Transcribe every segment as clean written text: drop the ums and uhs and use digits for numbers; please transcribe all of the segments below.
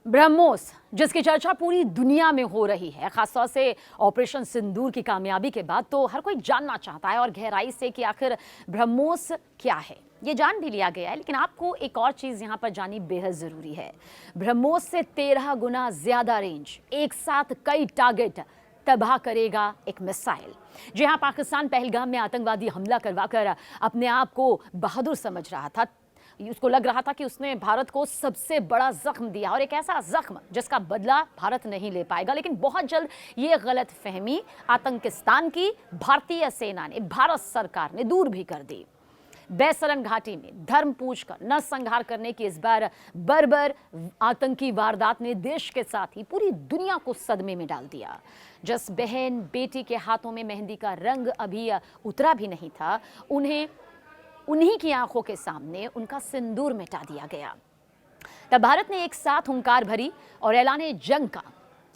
ब्रह्मोस, जिसकी चर्चा पूरी दुनिया में हो रही है, खासतौर से ऑपरेशन सिंदूर की कामयाबी के बाद, तो हर कोई जानना चाहता है और गहराई से कि आखिर ब्रह्मोस क्या है। ये जान भी लिया गया है, लेकिन आपको एक और चीज यहां पर जाननी बेहद जरूरी है। ब्रह्मोस से 13 गुना ज्यादा रेंज, एक साथ कई टारगेट तबाह करेगा एक मिसाइल। जी हां, पाकिस्तान पहलगाम में आतंकवादी हमला करवाकर अपने आप को बहादुर समझ रहा था। उसको लग रहा था कि उसने भारत को सबसे बड़ा जख्म दिया, और एक ऐसा जख्म जिसका बदला भारत नहीं ले पाएगा। लेकिन बहुत जल्द ये गलत फहमी आतंकिस्तान की भारतीय सेना ने, भारत सरकार ने दूर भी कर दी। बैसरन घाटी में धर्म पूछकर नरसंहार करने की इस बार बर्बर आतंकी वारदात ने देश के साथ ही पूरी दुनिया को सदमे में डाल दिया। जिस बहन बेटी के हाथों में मेहंदी का रंग अभी उतरा भी नहीं था, उन्हीं की आंखों के सामने उनका सिंदूर मिटा दिया गया। तब भारत ने एक साथ हुंकार भरी और ऐलाने जंग का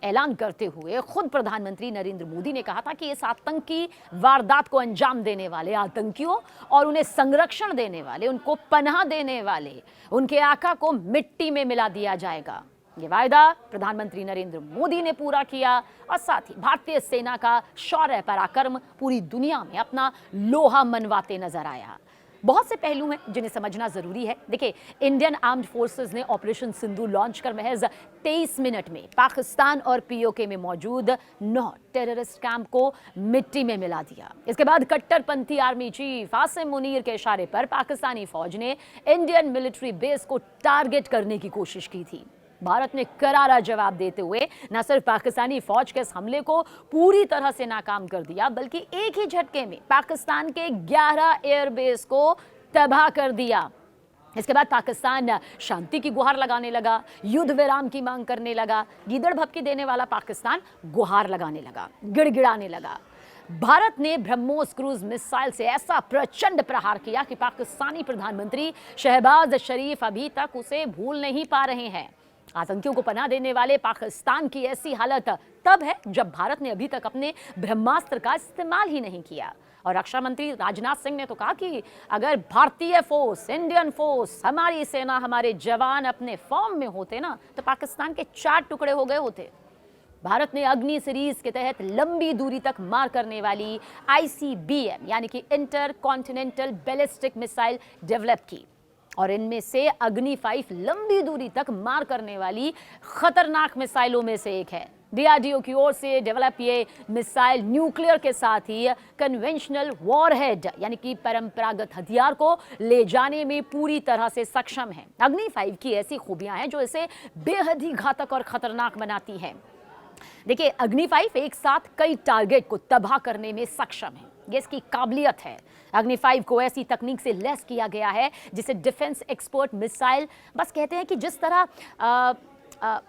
ऐलान करते हुए खुद प्रधानमंत्री नरेंद्र मोदी ने कहा था कि इस आतंकी वारदात को अंजाम देने वाले आतंकियों और उन्हें संरक्षण देने वाले, उनको पनाह देने वाले, उनके आका को मिट्टी में मिला दिया जाएगा। ये वायदा प्रधानमंत्री नरेंद्र मोदी ने पूरा किया और साथ ही भारतीय सेना का शौर्य पराक्रम पूरी दुनिया में अपना लोहा मनवाते नजर आया। बहुत से पहलू हैं जिन्हें समझना जरूरी है। देखिए, इंडियन आर्म्ड फोर्सेस ने ऑपरेशन सिंदूर लॉन्च कर महज 23 मिनट में पाकिस्तान और पीओके में मौजूद 9 टेररिस्ट कैंप को मिट्टी में मिला दिया। इसके बाद कट्टरपंथी आर्मी चीफ आसिम मुनीर के इशारे पर पाकिस्तानी फौज ने इंडियन मिलिट्री बेस को टारगेट करने की कोशिश की थी। भारत ने करारा जवाब देते हुए न सिर्फ पाकिस्तानी फौज के इस हमले को पूरी तरह से नाकाम कर दिया, बल्कि एक ही झटके में पाकिस्तान के 11 एयरबेस को तबाह कर दिया। इसके बाद पाकिस्तान शांति की गुहार लगाने लगा, युद्ध विराम की मांग करने लगा। गीदड़ भपकी देने वाला पाकिस्तान गुहार लगाने लगा, गिड़गिड़ाने लगा। भारत ने ब्रह्मोस क्रूज मिसाइल से ऐसा प्रचंड प्रहार किया कि पाकिस्तानी प्रधानमंत्री शहबाज शरीफ अभी तक उसे भूल नहीं पा रहे हैं। आतंकियों को पनाह देने वाले पाकिस्तान की ऐसी हालत तब है जब भारत ने अभी तक अपने ब्रह्मास्त्र का इस्तेमाल ही नहीं किया। और रक्षा मंत्री राजनाथ सिंह ने तो कहा कि अगर भारतीय फोर्स, इंडियन फोर्स, हमारी सेना, हमारे जवान अपने फॉर्म में होते ना, तो पाकिस्तान के 4 टुकड़े हो गए होते। भारत ने अग्नि सीरीज के तहत लंबी दूरी तक मार करने वाली ICBM यानी कि inter continental ballistic missile develop की, और इनमें से अग्नि 5 लंबी दूरी तक मार करने वाली खतरनाक मिसाइलों में से एक है। DRDO की ओर से डेवलप ये मिसाइल न्यूक्लियर के साथ ही कन्वेंशनल वॉरहेड यानी कि परंपरागत हथियार को ले जाने में पूरी तरह से सक्षम है। अग्नि 5 की ऐसी खूबियां हैं जो इसे बेहद ही घातक और खतरनाक बनाती हैं। देखिए, अग्नि 5 एक साथ कई टारगेट को तबाह करने में सक्षम है, ये इसकी काबिलियत है। अग्नि 5 को ऐसी तकनीक से लैस किया गया है जिसे डिफेंस एक्सपर्ट मिसाइल बस कहते हैं कि जिस तरह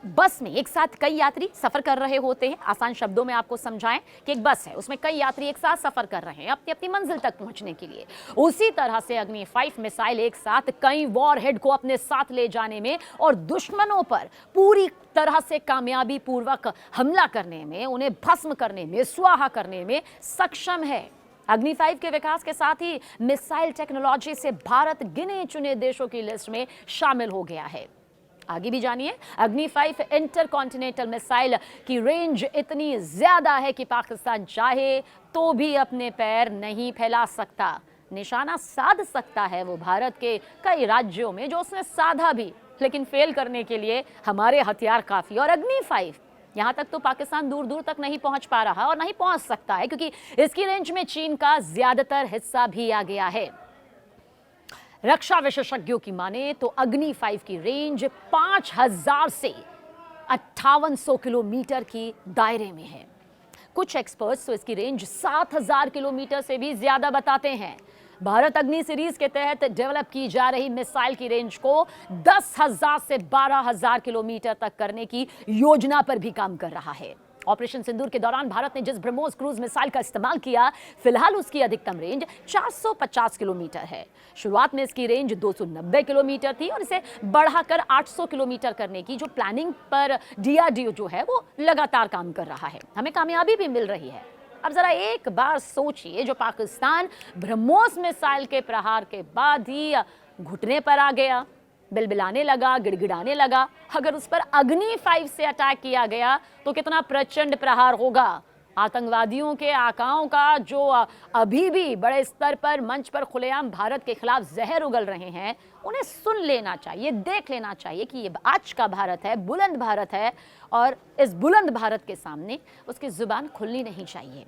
बस में एक साथ कई यात्री सफर कर रहे होते हैं। आसान शब्दों में आपको समझाएं कि एक बस है, उसमें कई यात्री एक साथ सफर कर रहे हैं अपनी अपनी मंजिल तक पहुंचने के लिए। उसी तरह से अग्नि 5 मिसाइल एक साथ कई वॉरहेड को अपने साथ ले जाने में और दुश्मनों पर पूरी तरह से कामयाबी पूर्वक हमला करने में, उन्हें भस्म करने में, स्वाहा करने में सक्षम है। अग्नि 5 के विकास के साथ ही मिसाइल टेक्नोलॉजी से भारत गिने चुने देशों की लिस्ट में शामिल हो गया है। आगे भी जानिए, अग्नि 5 इंटर कॉन्टिनेंटल मिसाइल की रेंज इतनी ज्यादा है कि पाकिस्तान चाहे तो भी अपने पैर नहीं फैला सकता। निशाना साध सकता है वो भारत के कई राज्यों में, जो उसने साधा भी, लेकिन फेल करने के लिए हमारे हथियार काफी। और अग्नि 5 यहां तक तो पाकिस्तान दूर दूर तक नहीं पहुंच पा रहा और नहीं पहुंच सकता है, क्योंकि इसकी रेंज में चीन का ज्यादातर हिस्सा भी आ गया है। रक्षा विशेषज्ञों की माने तो अग्नि 5 की रेंज 5000 से 5800 किलोमीटर की दायरे में है। कुछ एक्सपर्ट्स तो इसकी रेंज 7000 किलोमीटर से भी ज्यादा बताते हैं। भारत अग्नि सीरीज के तहत डेवलप की जा रही मिसाइल की रेंज को 10,000 से 12,000 किलोमीटर तक करने की योजना पर भी काम कर रहा है। ऑपरेशन सिंदूर के दौरान भारत ने जिस ब्रह्मोस क्रूज मिसाइल का इस्तेमाल किया, फिलहाल उसकी अधिकतम रेंज 450 किलोमीटर है। शुरुआत में इसकी रेंज 290 किलोमीटर थी और इसे बढ़ाकर 800 किलोमीटर करने की जो प्लानिंग पर DRDO जो है वो लगातार काम कर रहा है। हमें कामयाबी भी मिल रही है। अब जरा एक बार सोचिए, जो पाकिस्तान ब्रह्मोस मिसाइल के प्रहार के बाद ही घुटने पर आ गया, बिलबिलाने लगा, गिड़गिड़ाने लगा। अगर उस पर अग्नि 5 से अटैक किया गया तो कितना प्रचंड प्रहार होगा। आतंकवादियों के आकाओं का जो अभी भी बड़े स्तर पर मंच पर खुलेआम भारत के खिलाफ जहर उगल रहे हैं, उन्हें सुन लेना चाहिए, देख लेना चाहिए कि ये आज का भारत है, बुलंद भारत है, और इस बुलंद भारत के सामने उसकी जुबान खुलनी नहीं चाहिए।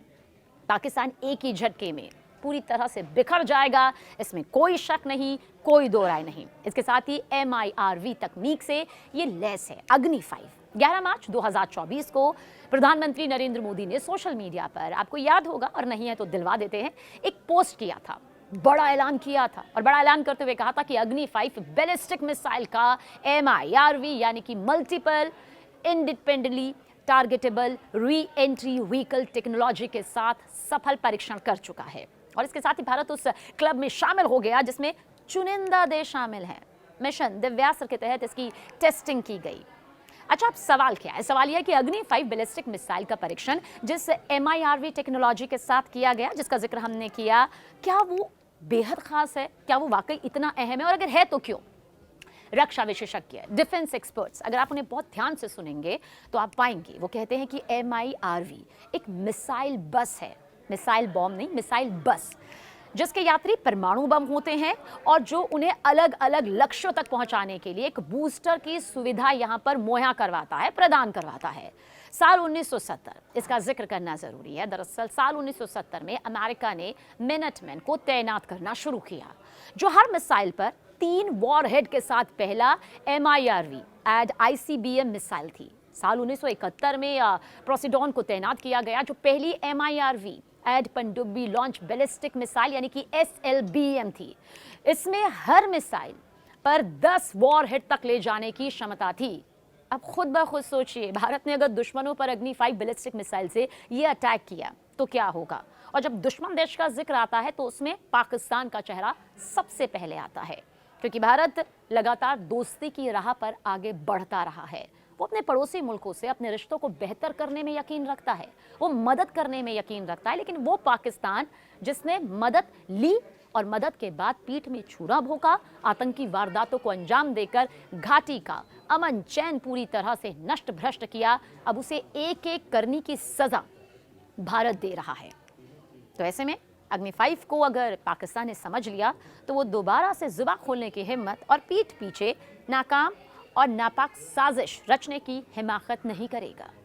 पाकिस्तान एक ही झटके में पूरी तरह से बिखर जाएगा, इसमें कोई शक नहीं, कोई दो राय नहीं। इसके साथ ही MIRV तकनीक से ये लैस है। अग्नि 5 11 मार्च 2024 को प्रधानमंत्री नरेंद्र मोदी ने सोशल मीडिया पर, आपको याद होगा और नहीं है तो दिलवा देते हैं, एक पोस्ट किया था, बड़ा ऐलान किया था, और बड़ा ऐलान करते हुए कहा था कि अग्नि 5 बैलिस्टिक मिसाइल का MIRV यानी कि multiple independently targetable re entry vehicle technology के साथ सफल परीक्षण कर चुका है। और इसके साथ ही भारत उस क्लब में शामिल हो गया जिसमें चुनिंदा देश शामिल हैं। मिशन दिव्यास्त्र के तहत इसकी टेस्टिंग की गई। अच्छा, अब सवाल क्या है? सवाल यह है कि अग्नि 5 बैलिस्टिक मिसाइल का परीक्षण जिस MIRV टेक्नोलॉजी के साथ किया गया, जिसका जिक्र हमने किया, क्या वो बेहद खास है? क्या वो वाकई इतना अहम है? और अगर है तो क्यों? रक्षा विशेषज्ञ, डिफेंस एक्सपर्ट्स, अगर आप उन्हें बहुत ध्यान से सुनेंगे तो आप पाएंगे वो कहते हैं कि MIRV एक मिसाइल बस है, मिसाइल बॉम्ब नहीं, मिसाइल बस, जिसके यात्री परमाणु बम होते हैं और जो उन्हें अलग अलग लक्ष्यों तक पहुंचाने के लिए एक बूस्टर की सुविधा यहां पर मुहैया करवाता है, प्रदान करवाता है। साल 1970, इसका जिक्र करना जरूरी है। दरअसल साल 1970 में अमेरिका ने मिनटमैन को तैनात करना शुरू किया, जो हर मिसाइल पर 3 वॉरहेड के साथ पहला MIRV एड ICBM मिसाइल थी। साल 1971 में प्रोसिडॉन को तैनात किया गया, जो पहली MIRV एड पनडुब्बी लॉन्च बैलिस्टिक मिसाइल यानी कि SLBM थी। इसमें हर मिसाइल पर 10 वॉरहेड तक ले जाने की क्षमता थी। अब खुद ब खुद सोचिए, भारत ने अगर दुश्मनों पर अग्नि 5 बैलिस्टिक मिसाइल से ये अटैक किया तो क्या होगा? और जब दुश्मन देश का जिक्र आता है तो उसमें पाकिस्तान का चेहरा सबसे पहले आता है, क्योंकि भारत लगातार दोस्ती की राह पर आगे बढ़ता रहा है। वो अपने पड़ोसी मुल्कों से अपने रिश्तों को बेहतर करने में यकीन रखता है, वो मदद करने में यकीन रखता है, लेकिन वो पाकिस्तान जिसने मदद ली और मदद के बाद पीठ में छुरा भोंका, आतंकी वारदातों को अंजाम देकर घाटी का अमन चैन पूरी तरह से नष्ट भ्रष्ट किया, अब उसे एक एक करनी की सजा भारत दे रहा है। तो ऐसे में अग्नि 5 को अगर पाकिस्तान ने समझ लिया तो वो दोबारा से जुबान खोलने की हिम्मत और पीठ पीछे नाकाम और नापाक साजिश रचने की हिमाकत नहीं करेगा।